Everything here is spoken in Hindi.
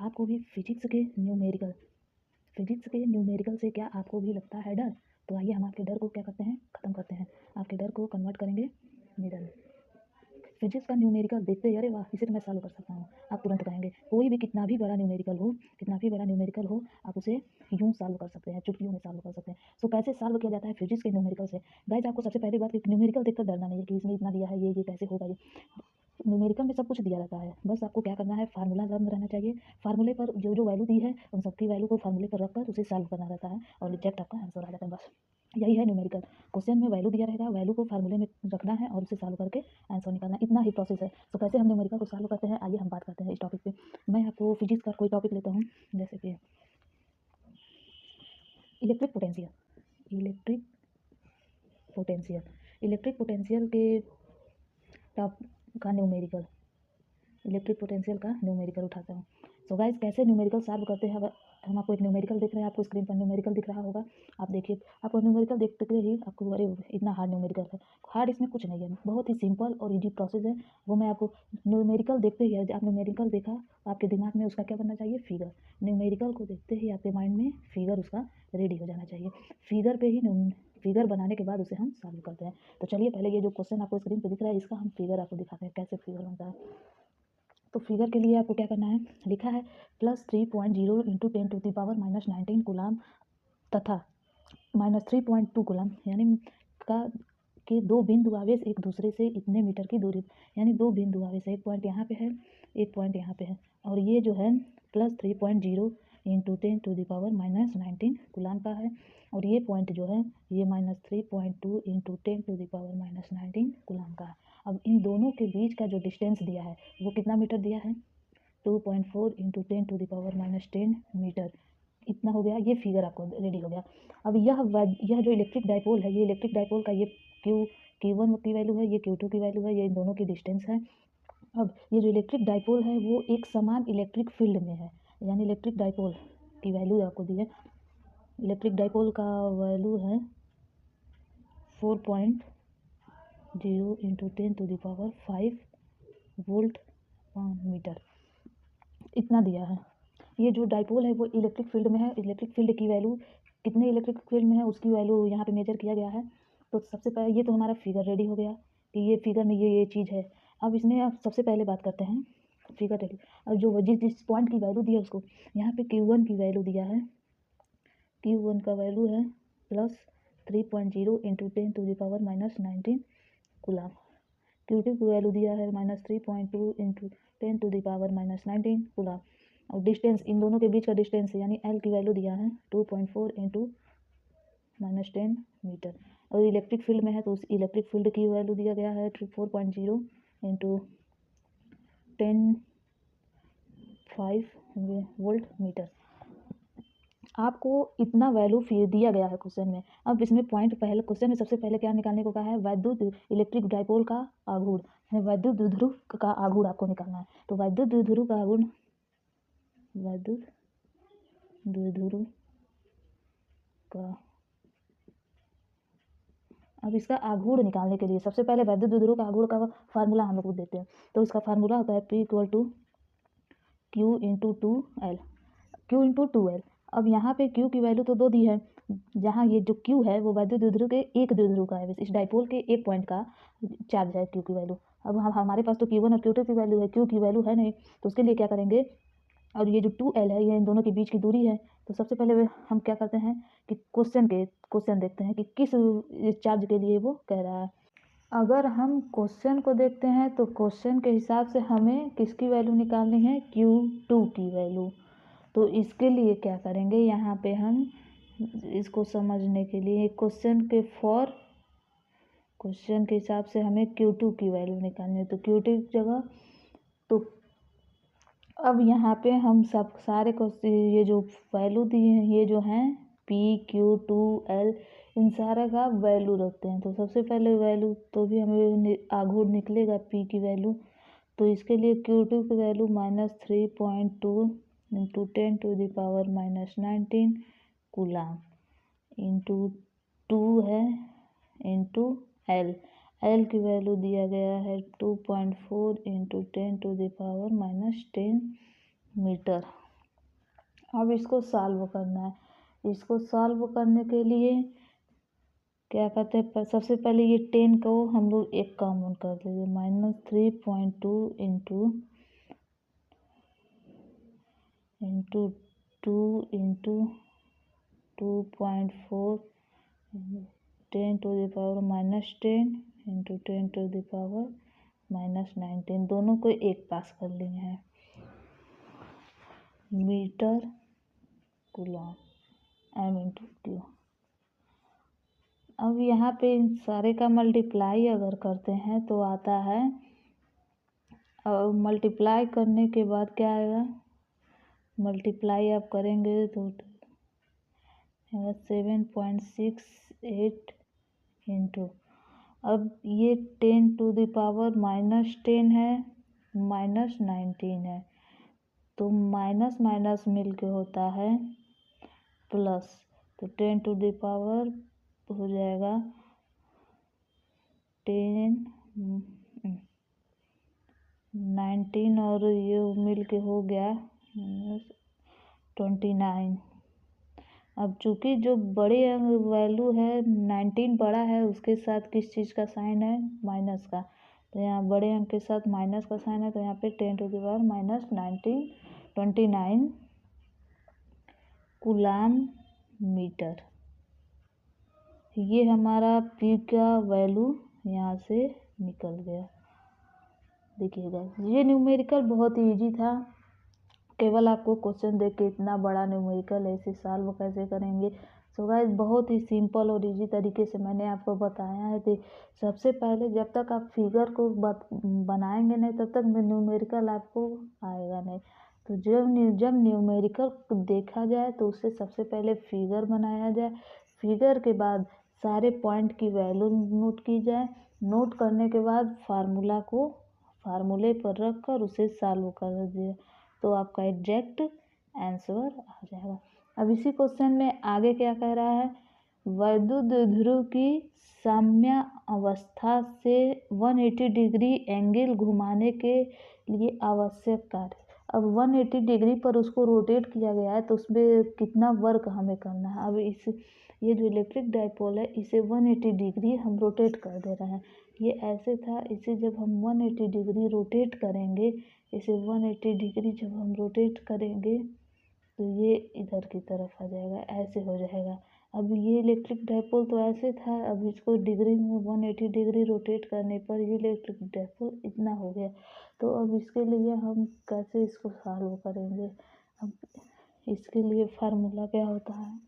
आपको भी फिजिक्स के न्यूमेरिकल से क्या आपको भी लगता है डर? तो आइए हम आपके डर को क्या करते हैं, ख़त्म करते हैं। आपके डर को कन्वर्ट करेंगे मिरर। फिजिक्स का न्यूमेरिकल देखते ही अरे वाह, इसे तो मैं सॉल्व कर सकता हूँ, आप तुरंत कहेंगे। कोई भी कितना भी बड़ा न्यूमेरिकल हो आप उसे यूँ सॉल्व कर सकते हैं, चुटकियों में सॉल्व कर सकते हैं। सो कैसे सॉल्व किया जाता है फिजिक्स के न्यूमेरिकल से? गाइस आपको सबसे पहली बात कि न्यूमेरिकल देखकर डरना नहीं है कि इसमें इतना दिया है, ये कैसे होगा ये। न्यूमेरिकल में सब कुछ दिया रहता है, बस आपको क्या करना है, फार्मूला लर्न रहना चाहिए। फार्मूले पर जो वैल्यू दी है उन सबकी वैल्यू को फार्मूले पर रखकर उसे सॉल्व करना रहता है और एग्जैक्ट आपका आंसर आ जाता है। बस यही है न्यूमेरिकल। क्वेश्चन में वैल्यू दिया रहेगा, वैल्यू को फार्मूले में रखना है और उसे सॉल्व करके आंसर निकालना, इतना ही प्रोसेस है। तो कैसे हम न्यूमेरिकल को सॉल्व करते हैं, आइए हम बात करते हैं इस टॉपिक पे। मैं आपको फिजिक्स का कोई टॉपिक लेता हूँ, जैसे कि इलेक्ट्रिक पोटेंशियल के टॉप का न्यूमेरिकल उठाता हूँ। सो गाइस कैसे न्यूमेरिकल सॉल्व करते हैं, हम आपको एक न्यूमेरिकल दिख रहा है, आपको स्क्रीन पर न्यूमेरिकल दिख रहा होगा, आप देखिए। आपको न्यूमेरिकल देखते ही आपको अरे इतना हार्ड न्यूमेरिकल है। हार्ड इसमें कुछ नहीं है, बहुत ही सिंपल और इजी प्रोसेस है। वो मैं आपको न्यूमेरिकल देखते ही, आप न्यूमेरिकल देखा आपके दिमाग में उसका क्या बनना चाहिए, फिगर। न्यूमेरिकल को देखते ही आपके माइंड में फिगर उसका रेडी हो जाना चाहिए। फिगर बनाने के बाद उसे हम सॉल्व करते हैं। तो चलिए पहले ये जो क्वेश्चन आपको स्क्रीन पर दिख रहा है इसका हम फिगर आपको दिखाते हैं, कैसे फिगर बनता है। तो फिगर के लिए आपको क्या करना है, लिखा है +3.0 × 10⁻⁻19 कूलाम तथा -3.2 कूलाम, यानी के दो बिंदु आवेश एक दूसरे से इतने मीटर की दूरी, यानी दो बिंदु आवेश, एक पॉइंट यहाँ पे है, एक पॉइंट यहाँ पे है, और ये जो है +3.0 × 10⁻⁻19 कूलाम का है, और ये पॉइंट जो है ये -3.2 × 10⁻⁻19 कूलाम का है। अब इन दोनों के बीच का जो डिस्टेंस दिया है वो कितना मीटर दिया है, 2.4 × 10⁻⁻10 मीटर। इतना हो गया, ये फिगर आपको रेडी हो गया। अब यह जो इलेक्ट्रिक डाइपोल है, ये इलेक्ट्रिक डाइपोल का ये Q1 की वैल्यू है, ये Q2 की वैल्यू है, ये इन दोनों की डिस्टेंस है। अब ये जो इलेक्ट्रिक डाइपोल है वो एक समान इलेक्ट्रिक फील्ड में है, यानी इलेक्ट्रिक डाइपोल की वैल्यू आपको दी है। इलेक्ट्रिक डाइपोल का वैल्यू है 4.0 × 10⁵ वोल्ट मीटर, इतना दिया है। ये जो डाइपोल है वो इलेक्ट्रिक फील्ड में है, इलेक्ट्रिक फील्ड की वैल्यू कितने इलेक्ट्रिक फील्ड में है उसकी वैल्यू यहाँ पे मेजर किया गया है। तो सबसे पहले ये तो हमारा फिगर रेडी हो गया कि ये फिगर में ये चीज़ है। अब इसमें आप सबसे पहले बात करते हैं फिगर रेडी। अब जो जिस पॉइंट की वैल्यू दी है उसको यहाँ पे Q1 की वैल्यू दिया है, Q1 का वैल्यू है +3.0 × 10⁻⁻19 कूलाम। Q2 की वैल्यू दिया है -3.2 × 10⁻⁻19 कूलाम। और डिस्टेंस, इन दोनों के बीच का डिस्टेंस यानी L की वैल्यू दिया है 2.4 × -10 मीटर। और इलेक्ट्रिक फील्ड में है तो उस इलेक्ट्रिक फील्ड की वैल्यू दिया गया है 4.0 × 10⁵ वोल्ट मीटर। आपको इतना वैल्यू दिया गया है क्वेश्चन में। अब इसमें पॉइंट पहले क्वेश्चन में सबसे पहले क्या निकालने को कहा है, वैद्युत इलेक्ट्रिक डाइपोल का आघूर्ण, वैद्युत द्विध्रुव का आघूर्ण आपको निकालना है। तो वैद्युत द्विध्रुव का आघूर्ण, वैद्युत द्विध्रुव का, अब इसका आघूर्ण निकालने के लिए सबसे पहले वैद्युत द्विध्रुव का आघूर्ण का फार्मूला हम लोग देते हैं। तो इसका फार्मूला होता है P = Q × 2L, Q × 2L। अब यहाँ पे Q की वैल्यू तो 2 दी है, जहाँ ये जो Q है वो वैद्युत द्विध्रुव के एक द्विध्रुव का है, इस डाइपोल के एक पॉइंट का चार्ज है Q की वैल्यू। अब हमारे पास तो Q1 और Q2 की वैल्यू है, Q की वैल्यू है नहीं, तो उसके लिए क्या करेंगे, और ये जो 2L है ये इन दोनों के बीच की दूरी है। तो सबसे पहले हम क्या करते हैं कि क्वेश्चन देखते हैं कि किस चार्ज के लिए वो कह रहा है। अगर हम क्वेश्चन को देखते हैं तो क्वेश्चन के हिसाब से हमें किसकी वैल्यू निकालनी है, Q2 की वैल्यू। तो इसके लिए क्या करेंगे, यहाँ पे हम इसको समझने के लिए क्वेश्चन के हिसाब से हमें Q2 की वैल्यू निकालनी है। तो Q2 की जगह, तो अब यहाँ पे हम सब सारे ये जो वैल्यू दी है ये जो हैं P, Q, 2L, इन सारे का वैल्यू रखते हैं। तो सबसे पहले वैल्यू तो भी हमें आघूर्ण निकलेगा P की वैल्यू। तो इसके लिए Q2 की वैल्यू -3.2 × 10⁻⁻19 कूलाम इंटू 2 है इंटू L। L की वैल्यू दिया गया है 2.4 × 10⁻⁻10 मीटर। अब इसको सॉल्व करना है। इसको सॉल्व करने के लिए क्या करते हैं, सबसे पहले ये 10 को हम लोग एक कॉमन कर लीजिए, -3.2 इंटू 2 इंटू 2.4 10⁻10 इंटू 10⁻19 दोनों को एक पास कर लिए हैं, metre coulomb m into q. अब यहाँ पे इन सारे का मल्टीप्लाई अगर करते हैं तो आता है, और मल्टीप्लाई करने के बाद क्या आएगा, मल्टीप्लाई आप करेंगे तो 7.68 इंटू, अब ये 10⁻−10 है, -19 है, तो माइनस माइनस मिल के होता है प्लस, तो 10 हो जाएगा 19 और ये मिल के हो गया 29। अब चूँकि जो बड़े वैल्यू है 19 बड़ा है, उसके साथ किस चीज़ का साइन है, माइनस का, तो यहाँ बड़े अंक के साथ माइनस का साइन है, तो यहाँ पे 10⁻−29 कूलाम मीटर। ये हमारा P का वैल्यू यहाँ से निकल गया। देखिएगा ये न्यूमेरिकल बहुत इजी था, केवल आपको क्वेश्चन देख के इतना बड़ा न्यूमेरिकल ऐसे सॉल्व कैसे करेंगे। सो गाइस बहुत ही सिंपल और इजी तरीके से मैंने आपको बताया है। कि सबसे पहले जब तक आप फिगर को बनाएंगे नहीं तब तक न्यूमेरिकल आपको आएगा नहीं। तो जब न्यूमेरिकल देखा जाए तो उससे सबसे पहले फिगर बनाया जाए, फिगर के बाद सारे पॉइंट की वैल्यू नोट की जाए, नोट करने के बाद फार्मूले पर रख कर उसे सॉल्व कर दिए तो आपका एग्जैक्ट आंसर आ जाएगा। अब इसी क्वेश्चन में आगे क्या कह रहा है, वैद्युत ध्रुव की साम्य अवस्था से 180 डिग्री एंगल घुमाने के लिए आवश्यक कार्य। अब 180 डिग्री पर उसको रोटेट किया गया है तो उसमें कितना वर्क हमें करना है। अब ये जो इलेक्ट्रिक डाइपोल है इसे 180 डिग्री हम रोटेट कर दे रहे हैं। ये ऐसे था, इसे जब हम 180 डिग्री रोटेट करेंगे, इसे 180 डिग्री जब हम रोटेट करेंगे तो ये इधर की तरफ आ जाएगा, ऐसे हो जाएगा। अब ये इलेक्ट्रिक डाइपोल तो ऐसे था, अब इसको डिग्री में 180 डिग्री रोटेट करने पर ये इलेक्ट्रिक डाइपोल इतना हो गया। तो अब इसके लिए हम कैसे इसको सॉल्व करेंगे। अब इसके लिए फार्मूला क्या होता है,